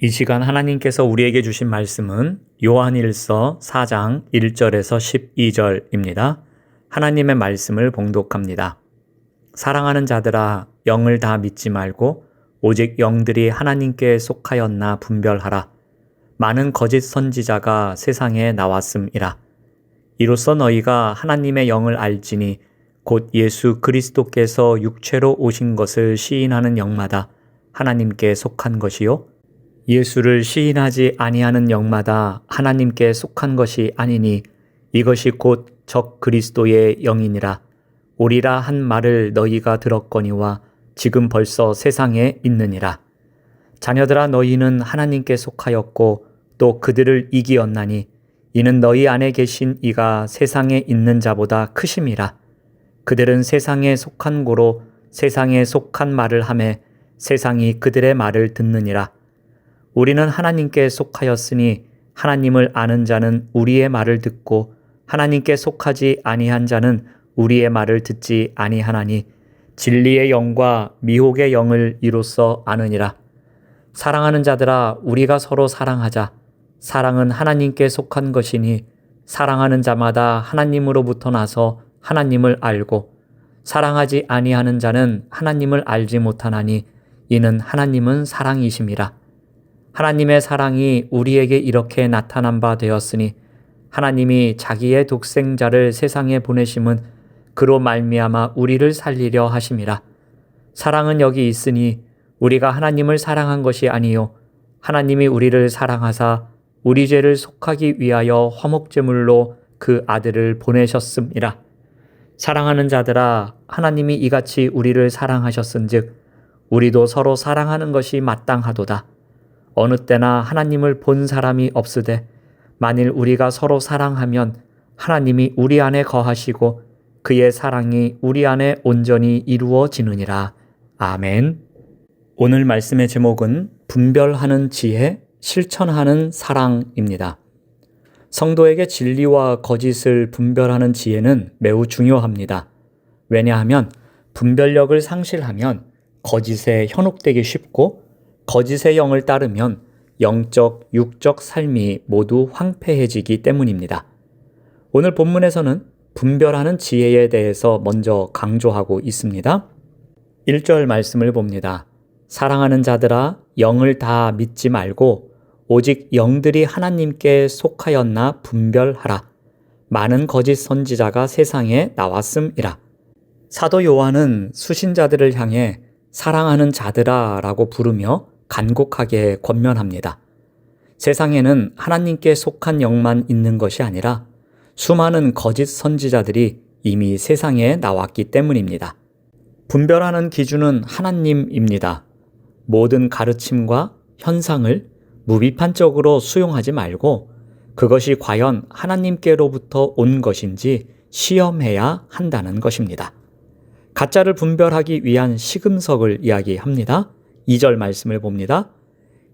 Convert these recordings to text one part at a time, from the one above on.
이 시간 하나님께서 우리에게 주신 말씀은 요한일서 4장 1절에서 12절입니다. 하나님의 말씀을 봉독합니다. 사랑하는 자들아, 영을 다 믿지 말고 오직 영들이 하나님께 속하였나 분별하라. 많은 거짓 선지자가 세상에 나왔음이라. 이로써 너희가 하나님의 영을 알지니 곧 예수 그리스도께서 육체로 오신 것을 시인하는 영마다 하나님께 속한 것이요 예수를 시인하지 아니하는 영마다 하나님께 속한 것이 아니니 이것이 곧 적 그리스도의 영이니라. 오리라 한 말을 너희가 들었거니와 지금 벌써 세상에 있느니라. 자녀들아, 너희는 하나님께 속하였고 또 그들을 이기었나니 이는 너희 안에 계신 이가 세상에 있는 자보다 크심이라. 그들은 세상에 속한 고로 세상에 속한 말을 하매 세상이 그들의 말을 듣느니라. 우리는 하나님께 속하였으니 하나님을 아는 자는 우리의 말을 듣고 하나님께 속하지 아니한 자는 우리의 말을 듣지 아니하나니 진리의 영과 미혹의 영을 이로써 아느니라. 사랑하는 자들아, 우리가 서로 사랑하자. 사랑은 하나님께 속한 것이니 사랑하는 자마다 하나님으로부터 나서 하나님을 알고 사랑하지 아니하는 자는 하나님을 알지 못하나니 이는 하나님은 사랑이심이라. 하나님의 사랑이 우리에게 이렇게 나타난 바 되었으니 하나님이 자기의 독생자를 세상에 보내심은 그로 말미암아 우리를 살리려 하심이라. 사랑은 여기 있으니 우리가 하나님을 사랑한 것이 아니요 하나님이 우리를 사랑하사 우리 죄를 속하기 위하여 화목제물로 그 아들을 보내셨음이라. 사랑하는 자들아, 하나님이 이같이 우리를 사랑하셨은즉 우리도 서로 사랑하는 것이 마땅하도다. 어느 때나 하나님을 본 사람이 없으되 만일 우리가 서로 사랑하면 하나님이 우리 안에 거하시고 그의 사랑이 우리 안에 온전히 이루어지느니라. 아멘. 오늘 말씀의 제목은 분별하는 지혜, 실천하는 사랑입니다. 성도에게 진리와 거짓을 분별하는 지혜는 매우 중요합니다. 왜냐하면 분별력을 상실하면 거짓에 현혹되기 쉽고 거짓의 영을 따르면 영적, 육적 삶이 모두 황폐해지기 때문입니다. 오늘 본문에서는 분별하는 지혜에 대해서 먼저 강조하고 있습니다. 1절 말씀을 봅니다. 사랑하는 자들아, 영을 다 믿지 말고 오직 영들이 하나님께 속하였나 분별하라. 많은 거짓 선지자가 세상에 나왔음이라. 사도 요한은 수신자들을 향해 사랑하는 자들아 라고 부르며 간곡하게 권면합니다. 세상에는 하나님께 속한 영만 있는 것이 아니라 수많은 거짓 선지자들이 이미 세상에 나왔기 때문입니다. 분별하는 기준은 하나님입니다. 모든 가르침과 현상을 무비판적으로 수용하지 말고 그것이 과연 하나님께로부터 온 것인지 시험해야 한다는 것입니다. 가짜를 분별하기 위한 시금석을 이야기합니다. 2절 말씀을 봅니다.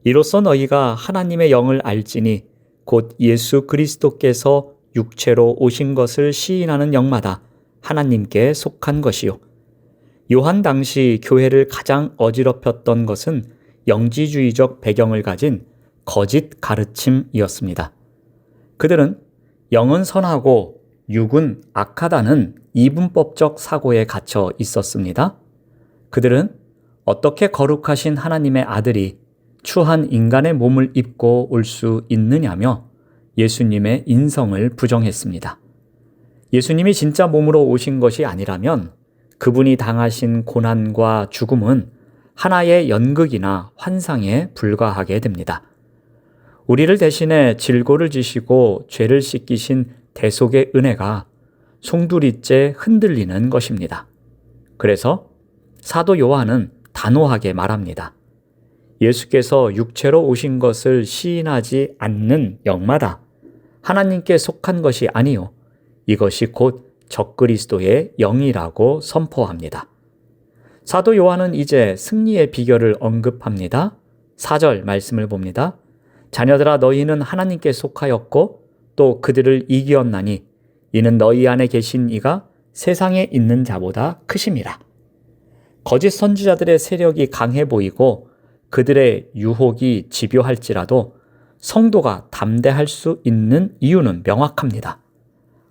이로써 너희가 하나님의 영을 알지니 곧 예수 그리스도께서 육체로 오신 것을 시인하는 영마다 하나님께 속한 것이요. 요한 당시 교회를 가장 어지럽혔던 것은 영지주의적 배경을 가진 거짓 가르침이었습니다. 그들은 영은 선하고 육은 악하다는 이분법적 사고에 갇혀 있었습니다. 그들은 어떻게 거룩하신 하나님의 아들이 추한 인간의 몸을 입고 올 수 있느냐며 예수님의 인성을 부정했습니다. 예수님이 진짜 몸으로 오신 것이 아니라면 그분이 당하신 고난과 죽음은 하나의 연극이나 환상에 불과하게 됩니다. 우리를 대신해 질고를 지시고 죄를 씻기신 대속의 은혜가 송두리째 흔들리는 것입니다. 그래서 사도 요한은 단호하게 말합니다. 예수께서 육체로 오신 것을 시인하지 않는 영마다 하나님께 속한 것이 아니요 이것이 곧 적그리스도의 영이라고 선포합니다. 사도 요한은 이제 승리의 비결을 언급합니다. 4절 말씀을 봅니다. 자녀들아, 너희는 하나님께 속하였고 또 그들을 이기었나니 이는 너희 안에 계신 이가 세상에 있는 자보다 크심이라. 거짓 선지자들의 세력이 강해 보이고 그들의 유혹이 집요할지라도 성도가 담대할 수 있는 이유는 명확합니다.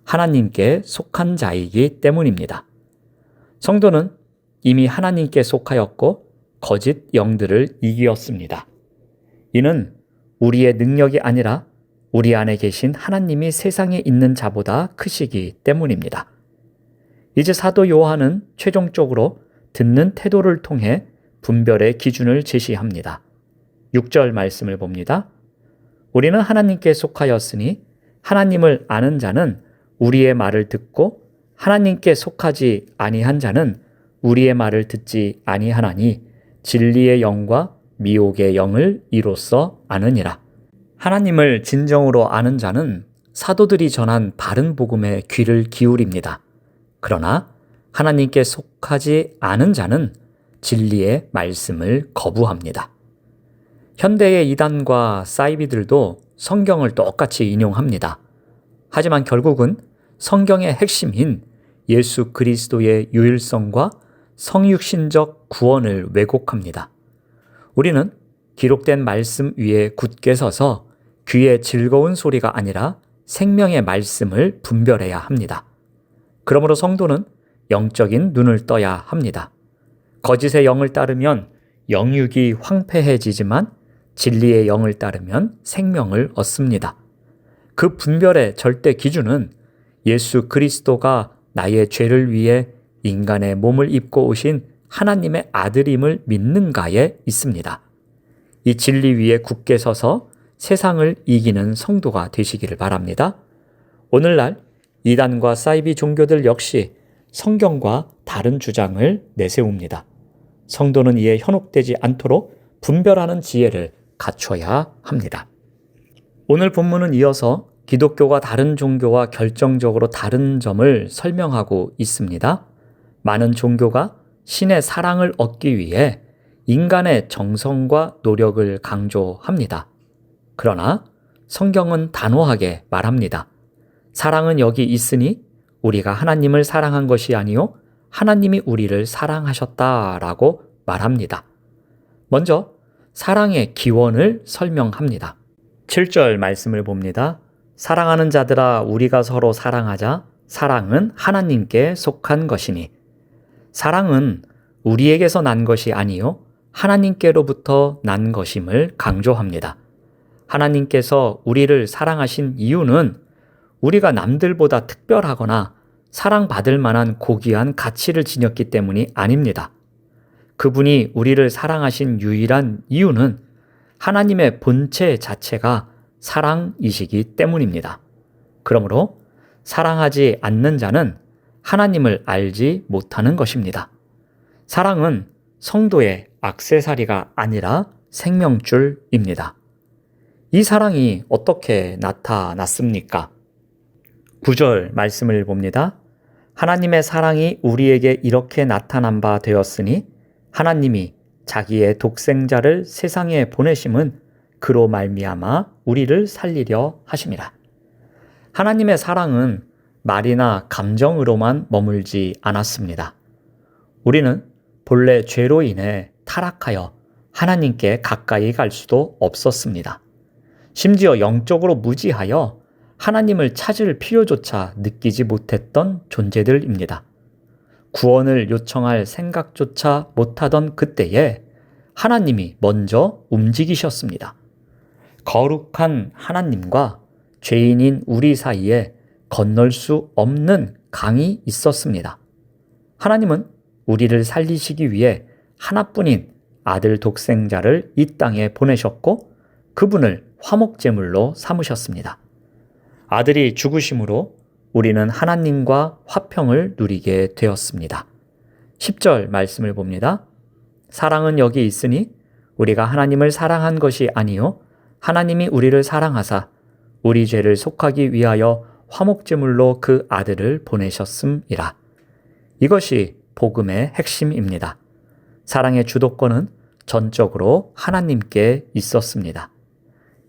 하나님께 속한 자이기 때문입니다. 성도는 이미 하나님께 속하였고 거짓 영들을 이기었습니다. 이는 우리의 능력이 아니라 우리 안에 계신 하나님이 세상에 있는 자보다 크시기 때문입니다. 이제 사도 요한은 최종적으로 듣는 태도를 통해 분별의 기준을 제시합니다. 6절 말씀을 봅니다. 우리는 하나님께 속하였으니 하나님을 아는 자는 우리의 말을 듣고 하나님께 속하지 아니한 자는 우리의 말을 듣지 아니하나니 진리의 영과 미혹의 영을 이로써 아느니라. 하나님을 진정으로 아는 자는 사도들이 전한 바른 복음에 귀를 기울입니다. 그러나 하나님께 속하지 않은 자는 진리의 말씀을 거부합니다. 현대의 이단과 사이비들도 성경을 똑같이 인용합니다. 하지만 결국은 성경의 핵심인 예수 그리스도의 유일성과 성육신적 구원을 왜곡합니다. 우리는 기록된 말씀 위에 굳게 서서 귀의 즐거운 소리가 아니라 생명의 말씀을 분별해야 합니다. 그러므로 성도는 영적인 눈을 떠야 합니다. 거짓의 영을 따르면 영육이 황폐해지지만 진리의 영을 따르면 생명을 얻습니다. 그 분별의 절대 기준은 예수 그리스도가 나의 죄를 위해 인간의 몸을 입고 오신 하나님의 아들임을 믿는가에 있습니다. 이 진리 위에 굳게 서서 세상을 이기는 성도가 되시기를 바랍니다. 오늘날 이단과 사이비 종교들 역시 성경과 다른 주장을 내세웁니다. 성도는 이에 현혹되지 않도록 분별하는 지혜를 갖춰야 합니다. 오늘 본문은 이어서 기독교가 다른 종교와 결정적으로 다른 점을 설명하고 있습니다. 많은 종교가 신의 사랑을 얻기 위해 인간의 정성과 노력을 강조합니다. 그러나 성경은 단호하게 말합니다. 사랑은 여기 있으니 우리가 하나님을 사랑한 것이 아니요 하나님이 우리를 사랑하셨다라고 말합니다. 먼저 사랑의 기원을 설명합니다. 7절 말씀을 봅니다. 사랑하는 자들아 우리가 서로 사랑하자. 사랑은 하나님께 속한 것이니. 사랑은 우리에게서 난 것이 아니요 하나님께로부터 난 것임을 강조합니다. 하나님께서 우리를 사랑하신 이유는 우리가 남들보다 특별하거나 사랑받을 만한 고귀한 가치를 지녔기 때문이 아닙니다. 그분이 우리를 사랑하신 유일한 이유는 하나님의 본체 자체가 사랑이시기 때문입니다. 그러므로 사랑하지 않는 자는 하나님을 알지 못하는 것입니다. 사랑은 성도의 액세서리가 아니라 생명줄입니다. 이 사랑이 어떻게 나타났습니까? 9절 말씀을 봅니다. 하나님의 사랑이 우리에게 이렇게 나타난 바 되었으니 하나님이 자기의 독생자를 세상에 보내심은 그로 말미암아 우리를 살리려 하심이라. 하나님의 사랑은 말이나 감정으로만 머물지 않았습니다. 우리는 본래 죄로 인해 타락하여 하나님께 가까이 갈 수도 없었습니다. 심지어 영적으로 무지하여 하나님을 찾을 필요조차 느끼지 못했던 존재들입니다. 구원을 요청할 생각조차 못하던 그때에 하나님이 먼저 움직이셨습니다. 거룩한 하나님과 죄인인 우리 사이에 건널 수 없는 강이 있었습니다. 하나님은 우리를 살리시기 위해 하나뿐인 아들 독생자를 이 땅에 보내셨고 그분을 화목제물로 삼으셨습니다. 아들이 죽으심으로 우리는 하나님과 화평을 누리게 되었습니다. 10절 말씀을 봅니다. 사랑은 여기 있으니 우리가 하나님을 사랑한 것이 아니요 하나님이 우리를 사랑하사 우리 죄를 속하기 위하여 화목제물로 그 아들을 보내셨음이라. 이것이 복음의 핵심입니다. 사랑의 주도권은 전적으로 하나님께 있었습니다.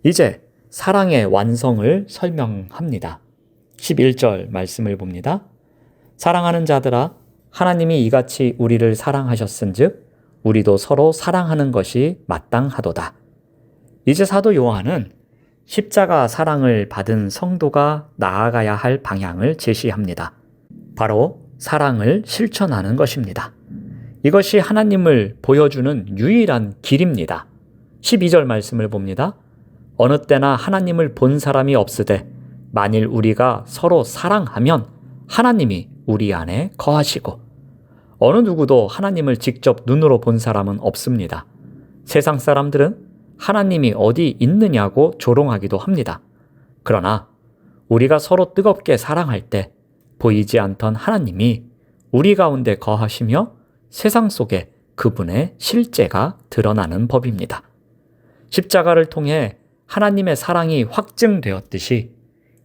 이제 사랑의 완성을 설명합니다. 11절 말씀을 봅니다. 사랑하는 자들아 하나님이 이같이 우리를 사랑하셨은즉 우리도 서로 사랑하는 것이 마땅하도다. 이제 사도 요한은 십자가 사랑을 받은 성도가 나아가야 할 방향을 제시합니다. 바로 사랑을 실천하는 것입니다. 이것이 하나님을 보여주는 유일한 길입니다. 12절 말씀을 봅니다. 어느 때나 하나님을 본 사람이 없으되 만일 우리가 서로 사랑하면 하나님이 우리 안에 거하시고, 어느 누구도 하나님을 직접 눈으로 본 사람은 없습니다. 세상 사람들은 하나님이 어디 있느냐고 조롱하기도 합니다. 그러나 우리가 서로 뜨겁게 사랑할 때 보이지 않던 하나님이 우리 가운데 거하시며 세상 속에 그분의 실제가 드러나는 법입니다. 십자가를 통해 하나님의 사랑이 확증되었듯이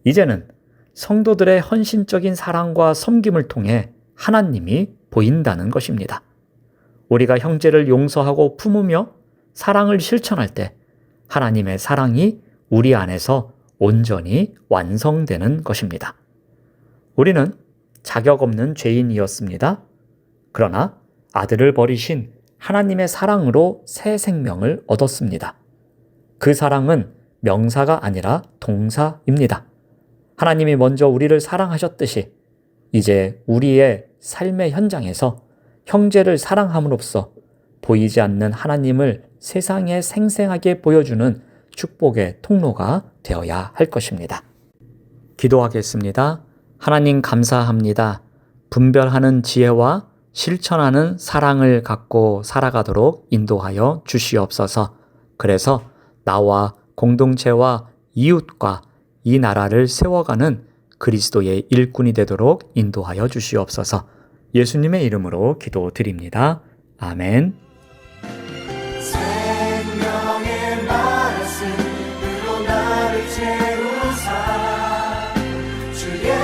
이제는 성도들의 헌신적인 사랑과 섬김을 통해 하나님이 보인다는 것입니다. 우리가 형제를 용서하고 품으며 사랑을 실천할 때 하나님의 사랑이 우리 안에서 온전히 완성되는 것입니다. 우리는 자격 없는 죄인이었습니다. 그러나 아들을 버리신 하나님의 사랑으로 새 생명을 얻었습니다. 그 사랑은 명사가 아니라 동사입니다. 하나님이 먼저 우리를 사랑하셨듯이 이제 우리의 삶의 현장에서 형제를 사랑함으로써 보이지 않는 하나님을 세상에 생생하게 보여주는 축복의 통로가 되어야 할 것입니다. 기도하겠습니다. 하나님 감사합니다. 분별하는 지혜와 실천하는 사랑을 갖고 살아가도록 인도하여 주시옵소서. 그래서 나와 공동체와 이웃과 이 나라를 세워가는 그리스도의 일꾼이 되도록 인도하여 주시옵소서. 예수님의 이름으로 기도드립니다. 아멘. 생명의 말씀으로 나를 채우사 주의